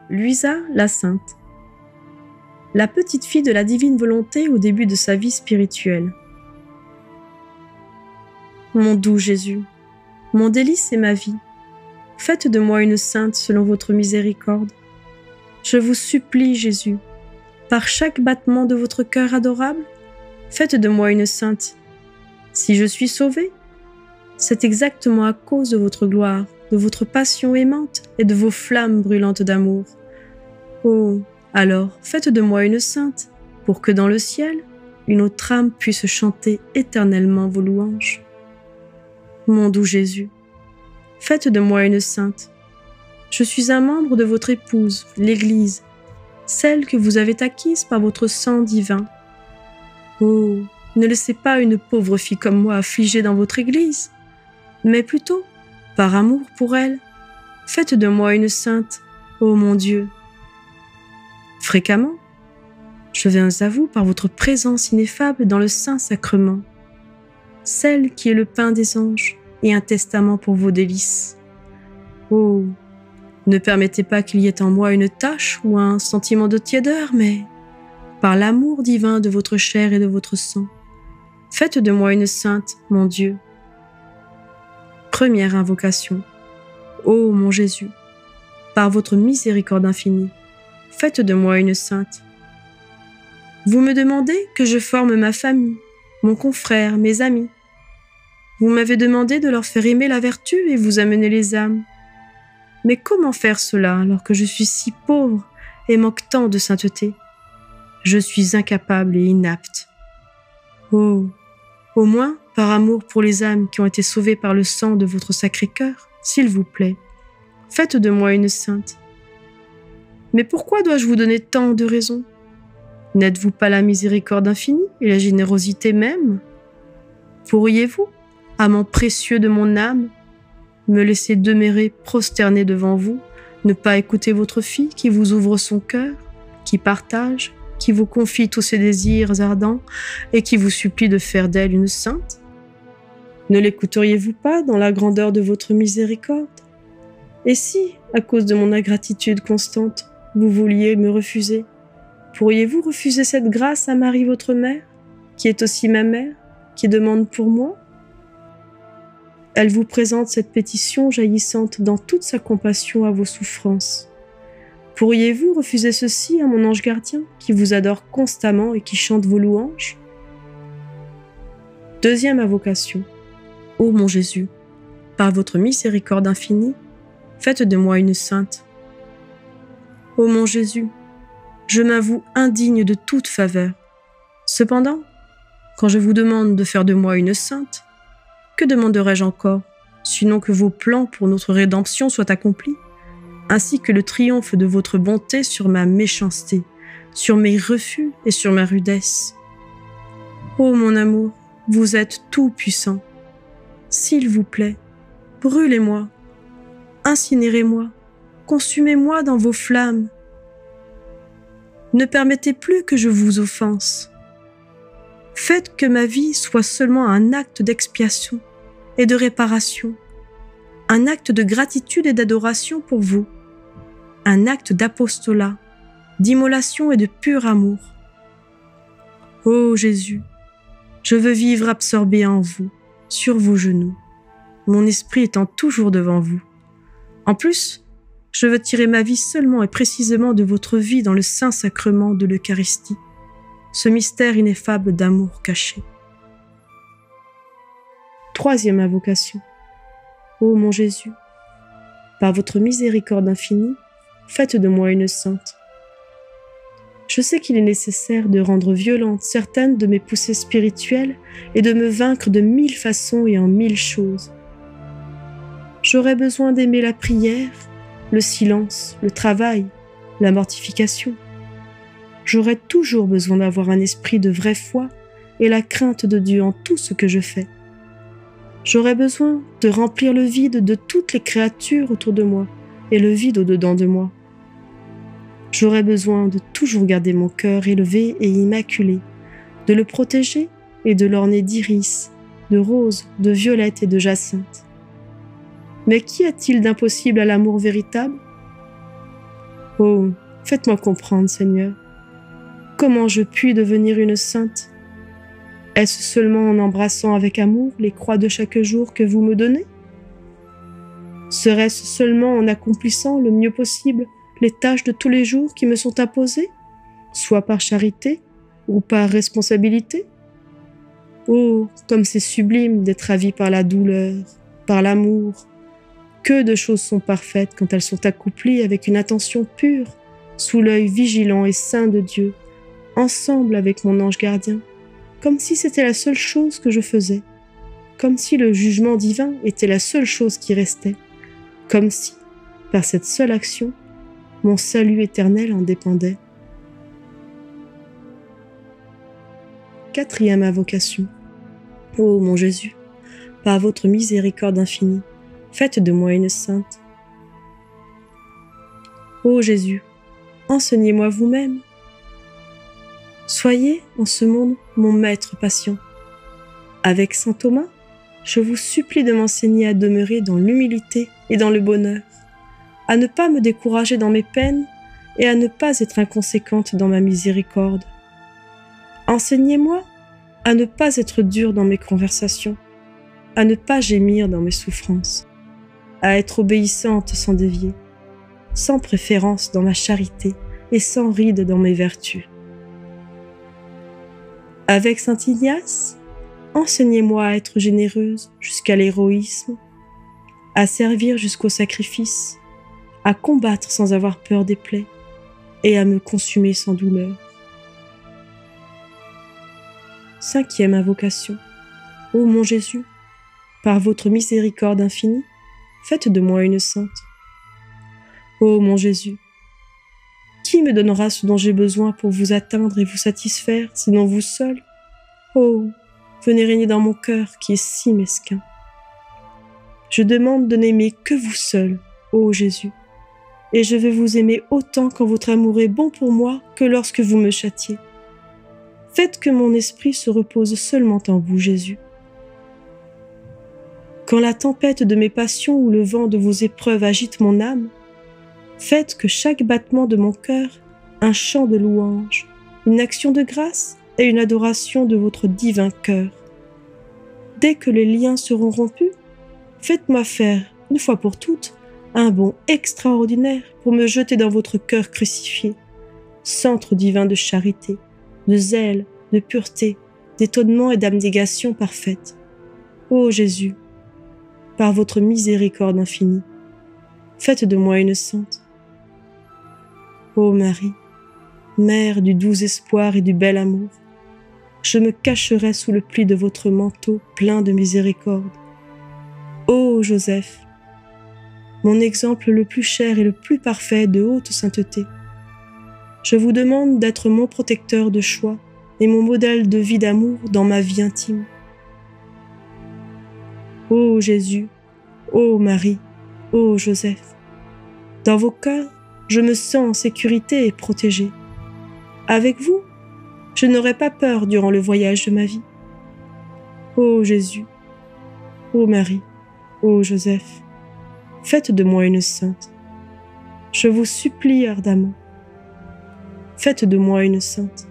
Luisa la Sainte. La petite fille de la divine volonté au début de sa vie spirituelle. Mon doux Jésus, mon délice et ma vie, faites de moi une sainte selon votre miséricorde. Je vous supplie, Jésus, par chaque battement de votre cœur adorable, faites de moi une sainte. Si je suis sauvée, c'est exactement à cause de votre gloire, de votre passion aimante et de vos flammes brûlantes d'amour. Oh, alors faites de moi une sainte, pour que dans le ciel, une autre âme puisse chanter éternellement vos louanges. Mon doux Jésus, faites de moi une sainte. Je suis un membre de votre épouse, l'Église, celle que vous avez acquise par votre sang divin. Oh, ne laissez pas une pauvre fille comme moi affligée dans votre Église, mais plutôt, par amour pour elle, faites de moi une sainte, ô mon Dieu. Fréquemment, je viens à vous par votre présence ineffable dans le Saint-Sacrement, celle qui est le pain des anges et un testament pour vos délices. Oh, ne permettez pas qu'il y ait en moi une tache ou un sentiment de tiédeur, mais par l'amour divin de votre chair et de votre sang, faites de moi une sainte, mon Dieu. Première invocation. Ô mon Jésus, par votre miséricorde infinie, faites de moi une sainte. Vous me demandez que je forme ma famille, mon confrère, mes amis. Vous m'avez demandé de leur faire aimer la vertu et vous amener les âmes. Mais comment faire cela alors que je suis si pauvre et manque tant de sainteté? Je suis incapable et inapte. Oh, au moins, par amour pour les âmes qui ont été sauvées par le sang de votre Sacré-Cœur, s'il vous plaît, faites de moi une sainte. Mais pourquoi dois-je vous donner tant de raisons? N'êtes-vous pas la miséricorde infinie et la générosité même? Pourriez-vous, amant précieux de mon âme, me laisser demeurer prosterné devant vous, ne pas écouter votre fille qui vous ouvre son cœur, qui partage, qui vous confie tous ses désirs ardents et qui vous supplie de faire d'elle une sainte? Ne l'écouteriez-vous pas dans la grandeur de votre miséricorde? Et si, à cause de mon ingratitude constante, vous vouliez me refuser, pourriez-vous refuser cette grâce à Marie votre mère, qui est aussi ma mère, qui demande pour moi? Elle vous présente cette pétition jaillissante dans toute sa compassion à vos souffrances. Pourriez-vous refuser ceci à mon ange gardien, qui vous adore constamment et qui chante vos louanges? Deuxième invocation. Ô mon Jésus, par votre miséricorde infinie, faites de moi une sainte. Ô mon Jésus, je m'avoue indigne de toute faveur. Cependant, quand je vous demande de faire de moi une sainte, que demanderai-je encore, sinon que vos plans pour notre rédemption soient accomplis, ainsi que le triomphe de votre bonté sur ma méchanceté, sur mes refus et sur ma rudesse. Ô mon amour, vous êtes tout-puissant. S'il vous plaît, brûlez-moi, incinérez-moi, consumez-moi dans vos flammes. Ne permettez plus que je vous offense. Faites que ma vie soit seulement un acte d'expiation et de réparation, un acte de gratitude et d'adoration pour vous, un acte d'apostolat, d'immolation et de pur amour. Ô Jésus, je veux vivre absorbé en vous, sur vos genoux, mon esprit étant toujours devant vous. En plus, je veux tirer ma vie seulement et précisément de votre vie dans le Saint-Sacrement de l'Eucharistie, ce mystère ineffable d'amour caché. Troisième invocation. Ô mon Jésus, par votre miséricorde infinie, faites de moi une sainte. Je sais qu'il est nécessaire de rendre violentes certaines de mes poussées spirituelles et de me vaincre de 1000 façons et en 1000 choses. J'aurais besoin d'aimer la prière, le silence, le travail, la mortification. J'aurai toujours besoin d'avoir un esprit de vraie foi et la crainte de Dieu en tout ce que je fais. J'aurai besoin de remplir le vide de toutes les créatures autour de moi et le vide au-dedans de moi. J'aurai besoin de toujours garder mon cœur élevé et immaculé, de le protéger et de l'orner d'iris, de roses, de violettes et de jacinthes. Mais qu'y a-t-il d'impossible à l'amour véritable? Oh, faites-moi comprendre, Seigneur. Comment je puis devenir une sainte? Est-ce seulement en embrassant avec amour les croix de chaque jour que vous me donnez? Serait-ce seulement en accomplissant le mieux possible les tâches de tous les jours qui me sont imposées, soit par charité ou par responsabilité? Oh, comme c'est sublime d'être ravi par la douleur, par l'amour. Que de choses sont parfaites quand elles sont accomplies avec une attention pure, sous l'œil vigilant et saint de Dieu, ensemble avec mon ange gardien, comme si c'était la seule chose que je faisais, comme si le jugement divin était la seule chose qui restait, comme si, par cette seule action, mon salut éternel en dépendait. 4e invocation. Ô mon Jésus, par votre miséricorde infinie, faites de moi une sainte. Ô Jésus, enseignez-moi vous-même. Soyez en ce monde mon maître patient. Avec saint Thomas, je vous supplie de m'enseigner à demeurer dans l'humilité et dans le bonheur, à ne pas me décourager dans mes peines et à ne pas être inconséquente dans ma miséricorde. Enseignez-moi à ne pas être dure dans mes conversations, à ne pas gémir dans mes souffrances, à être obéissante sans dévier, sans préférence dans ma charité et sans ride dans mes vertus. Avec saint Ignace, enseignez-moi à être généreuse jusqu'à l'héroïsme, à servir jusqu'au sacrifice, à combattre sans avoir peur des plaies et à me consumer sans douleur. 5e invocation. Ô mon Jésus, par votre miséricorde infinie, faites de moi une sainte. Ô mon Jésus, qui me donnera ce dont j'ai besoin pour vous atteindre et vous satisfaire, sinon vous seul? Oh, venez régner dans mon cœur qui est si mesquin. Je demande de n'aimer que vous seul, ô Jésus, et je vais vous aimer autant quand votre amour est bon pour moi que lorsque vous me châtiez. Faites que mon esprit se repose seulement en vous, Jésus. Quand la tempête de mes passions ou le vent de vos épreuves agite mon âme, faites que chaque battement de mon cœur, un chant de louange, une action de grâce et une adoration de votre divin cœur. Dès que les liens seront rompus, faites-moi faire, une fois pour toutes, un bond extraordinaire pour me jeter dans votre cœur crucifié, centre divin de charité, de zèle, de pureté, d'étonnement et d'abnégation parfaite. Ô Jésus, par votre miséricorde infinie, faites de moi une sainte. Ô Marie, mère du doux espoir et du bel amour, je me cacherai sous le pli de votre manteau plein de miséricorde. Ô Joseph, mon exemple le plus cher et le plus parfait de haute sainteté, je vous demande d'être mon protecteur de choix et mon modèle de vie d'amour dans ma vie intime. Ô Jésus, ô Marie, ô Joseph, dans vos cœurs, je me sens en sécurité et protégée. Avec vous, je n'aurai pas peur durant le voyage de ma vie. Ô Jésus, ô Marie, ô Joseph, faites de moi une sainte. Je vous supplie ardemment. Faites de moi une sainte.